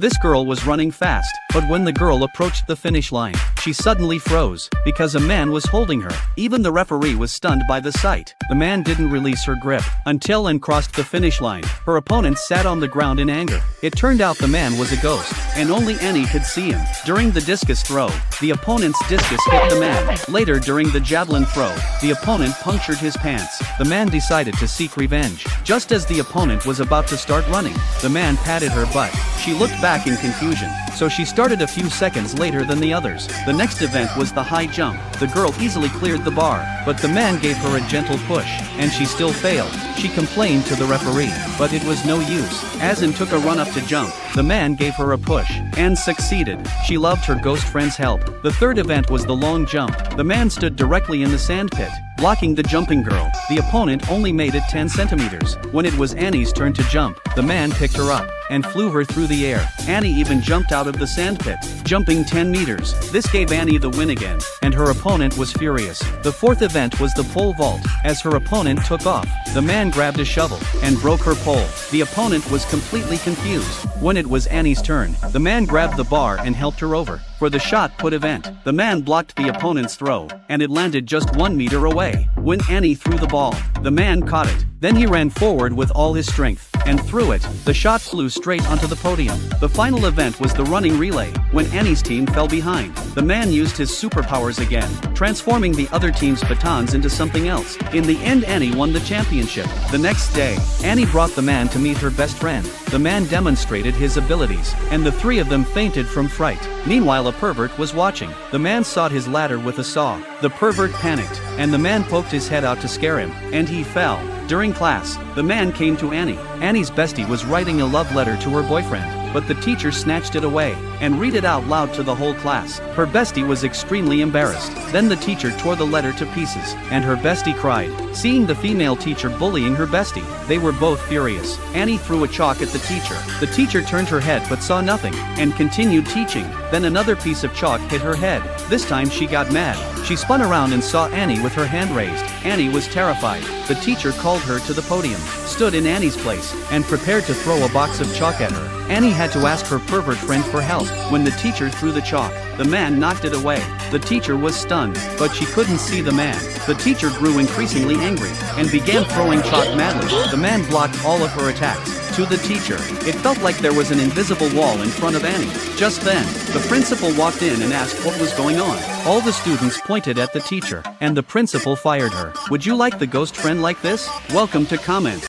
This girl was running fast, but when the girl approached the finish line, she suddenly froze, because a man was holding her. Even the referee was stunned by the sight. The man didn't release her grip until and crossed the finish line. Her opponent sat on the ground in anger. It turned out the man was a ghost, and only Annie could see him. During the discus throw, the opponent's discus hit the man. Later during the javelin throw, the opponent punctured his pants. The man decided to seek revenge. Just as the opponent was about to start running, the man patted her butt. She looked back in confusion, so she started a few seconds later than the others. The next event was the high jump. The girl easily cleared the bar, but the man gave her a gentle push, and she still failed. She complained to the referee, but it was no use. Asin took a run up to jump. The man gave her a push, and succeeded. She loved her ghost friend's help. The third event was the long jump. The man stood directly in the sand pit, blocking the jumping girl. The opponent only made it 10 centimeters. When it was Annie's turn to jump, the man picked her up and flew her through the air. Annie even jumped out of the sand pit, jumping 10 meters. This gave Annie the win again, and her opponent was furious. The fourth event was the pole vault. As her opponent took off, the man grabbed a shovel and broke her pole. The opponent was completely confused. When it was Annie's turn, the man grabbed the bar and helped her over. For the shot put event, the man blocked the opponent's throw, and it landed just 1 meter away. When Annie threw the ball, the man caught it. Then he ran forward with all his strength and threw it. The shot flew straight onto the podium. The final event was the running relay. When Annie's team fell behind, the man used his superpowers again, transforming the other team's batons into something else. In the end, Annie won the championship. The next day, Annie brought the man to meet her best friend. The man demonstrated his abilities, and the three of them fainted from fright. Meanwhile, a pervert was watching. The man sought his ladder with a saw. The pervert panicked, and the man poked his head out to scare him, and he fell. During class, the man came to Annie. Annie's bestie was writing a love letter to her boyfriend, but the teacher snatched it away and read it out loud to the whole class. Her bestie was extremely embarrassed. Then the teacher tore the letter to pieces, and her bestie cried. Seeing the female teacher bullying her bestie, they were both furious. Annie threw a chalk at the teacher. The teacher turned her head but saw nothing, and continued teaching. Then another piece of chalk hit her head. This time she got mad. She spun around and saw Annie with her hand raised. Annie was terrified. The teacher called her to the podium, stood in Annie's place, and prepared to throw a box of chalk at her. Annie had to ask her pervert friend for help. When the teacher threw the chalk, the man knocked it away. The teacher was stunned, but she couldn't see the man. The teacher grew increasingly angry, and began throwing chalk madly. The man blocked all of her attacks. To the teacher, it felt like there was an invisible wall in front of Annie. Just then, the principal walked in and asked what was going on. All the students pointed at the teacher, and the principal fired her. Would you like the ghost friend like this? Welcome to comment.